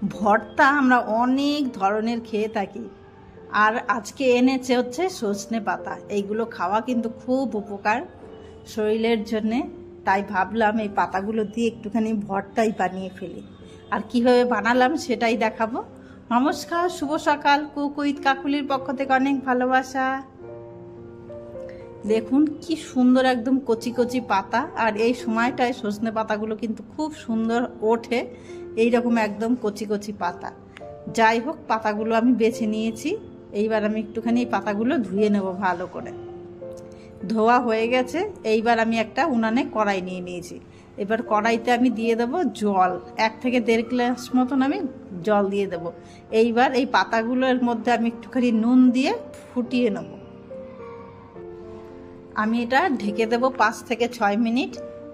ভর্তা আমরা অনেক ধরনের খেয়ে থাকি, আর আজকে এনেছে হচ্ছে সজনে পাতা। এইগুলো খাওয়া কিন্তু খুব উপকার শরীরের জন্যে, তাই ভাবলাম এই পাতাগুলো দিয়ে একটুখানি ভর্তাই বানিয়ে ফেলি। আর কিভাবে বানালাম সেটাই দেখাবো। নমস্কার, শুভ সকাল। কুক উইথ কাকুলির পক্ষ থেকে অনেক ভালোবাসা। দেখুন কি সুন্দর একদম কচি কচি পাতা, আর এই সময়টায় সজনে পাতাগুলো কিন্তু খুব সুন্দর ওঠে, এইরকম একদম কচি কচি পাতা। যাই হোক, পাতাগুলো আমি বেছে নিয়েছি। এইবার আমি একটুখানি এই পাতাগুলো ধুয়ে নেব ভালো করে। ধোয়া হয়ে গেছে। এইবার আমি একটা উনানে কড়াই নিয়ে নিয়েছি। এবার কড়াইতে আমি দিয়ে দেবো জল, 1 থেকে 1.5 গ্লাস মতন আমি জল দিয়ে দেবো। এইবার এই পাতাগুলোর মধ্যে আমি একটুখানি নুন দিয়ে ফুটিয়ে নেব। আমি এটা ঢেকে দেবো 5 থেকে 6 মিনিট।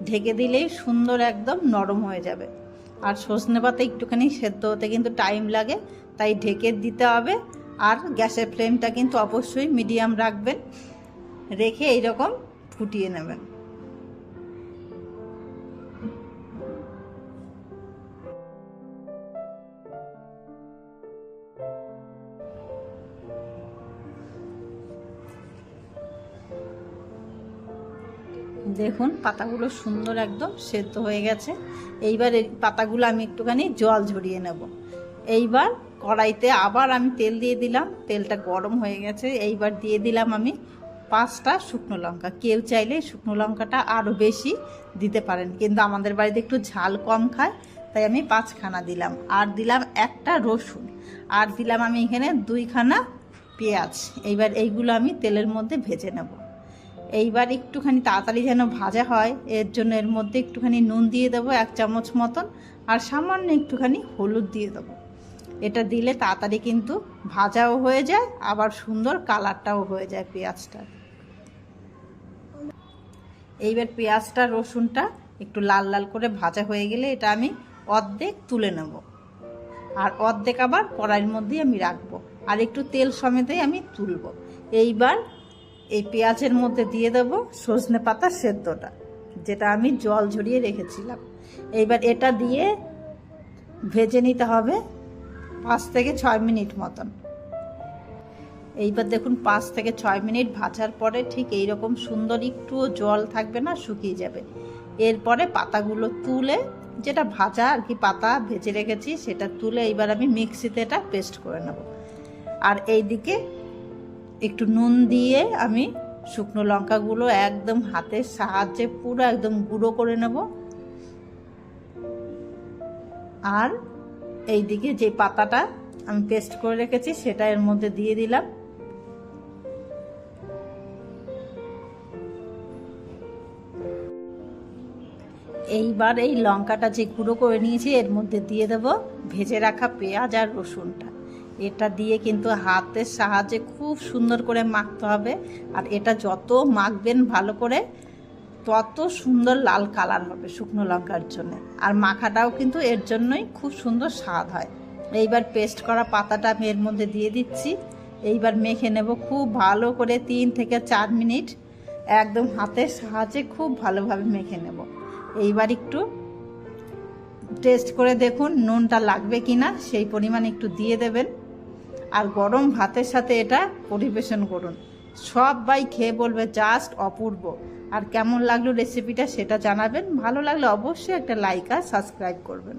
ঢেকে দিলেই সুন্দর একদম নরম হয়ে যাবে। আর সজনে পাতা একটুখানি সেদ্ধ হতে কিন্তু টাইম লাগে, তাই ঢেকে দিতে হবে। আর গ্যাসের ফ্লেমটা কিন্তু অবশ্যই মিডিয়াম রাখবেন, রেখে এইরকম ফুটিয়ে নেবেন। দেখুন পাতাগুলো সুন্দর একদম সেদ্ধ হয়ে গেছে। এইবার এই পাতাগুলো আমি একটুখানি জল ঝরিয়ে নেব। এইবার কড়াইতে আবার আমি তেল দিয়ে দিলাম। তেলটা গরম হয়ে গেছে। এইবার দিয়ে দিলাম আমি 5টা শুকনো লঙ্কা। কেউ চাইলে শুকনো লঙ্কাটা আরও বেশি দিতে পারেন, কিন্তু আমাদের বাড়িতে একটু ঝাল কম খায়, তাই আমি 5খানা দিলাম। আর দিলাম একটা রসুন, আর দিলাম আমি এখানে 2খানা পেঁয়াজ। এইবার এইগুলো আমি তেলের মধ্যে ভেজে নেব। এইবার একটুখানি তাড়াতাড়ি যেন ভাজা হয়, এর জন্য এর মধ্যে একটুখানি নুন দিয়ে দেবো 1 চামচ মতন, আর সামান্য একটুখানি হলুদ দিয়ে দেবো। এটা দিলে তাড়াতাড়ি কিন্তু ভাজাও হয়ে যায়, আবার সুন্দর কালারটাও হয়ে যায় পেঁয়াজটা। এইবার পেঁয়াজটা রসুনটা একটু লাল লাল করে ভাজা হয়ে গেলে এটা আমি অর্ধেক তুলে নেব, আর অর্ধেক আবার কড়াইয়ের মধ্যেই আমি রাখবো, আর একটু তেল সমেতেই আমি তুলব। এইবার এই পেঁয়াজের মধ্যে দিয়ে দেবো সজনে পাতা সেদ্ধটা, যেটা আমি জল ঝরিয়ে রেখেছিলাম। এইবার এটা দিয়ে ভেজে নিতে হবে 5 থেকে 6 মিনিট মতন। এইবার দেখুন 5 থেকে 6 মিনিট ভাজার পরে ঠিক এইরকম সুন্দর, একটুও জল থাকবে না, শুকিয়ে যাবে। এরপরে পাতাগুলো তুলে, যেটা ভাজা আর কি পাতা ভেজে রেখেছি সেটা তুলে এইবার আমি মিক্সিতে এটা পেস্ট করে নেব। আর এইদিকে একটু নুন দিয়ে আমি শুকনো লঙ্কাগুলো একদম হাতের সাহায্যে পুরো একদম গুঁড়ো করে নেব। আর এইদিকে যে পাতাটা আমি পেস্ট করে রেখেছি সেটা এর মধ্যে দিয়ে দিলাম। এইবার এই লঙ্কাটা যে গুঁড়ো করে নিয়েছি এর মধ্যে দিয়ে দেব ভেজে রাখা পেঁয়াজ আর রসুনটা। এটা দিয়ে কিন্তু হাতের সাহায্যে খুব সুন্দর করে মাখতে হবে, আর এটা যত মাখবেন ভালো করে তত সুন্দর লাল কালার হবে শুকনো লঙ্কার জন্য, আর মাখাটাও কিন্তু এর জন্যই খুব সুন্দর স্বাদ হয়। এইবার পেস্ট করা পাতাটা আমি এর মধ্যে দিয়ে দিচ্ছি। এইবার মেখে নেব খুব ভালো করে 3 থেকে 4 মিনিট একদম হাতের সাহায্যে খুব ভালোভাবে মেখে নেব। এইবার একটু টেস্ট করে দেখুন নুনটা লাগবে কিনা, সেই পরিমাণ একটু দিয়ে দেবেন। আর গরম ভাতের সাথে এটা পরিবেশন করুন, সবাই খেয়ে বলবে জাস্ট অপূর্ব। আর কেমন লাগলো রেসিপিটা সেটা জানাবেন। ভালো লাগলে অবশ্যই একটা লাইক আর সাবস্ক্রাইব করবেন।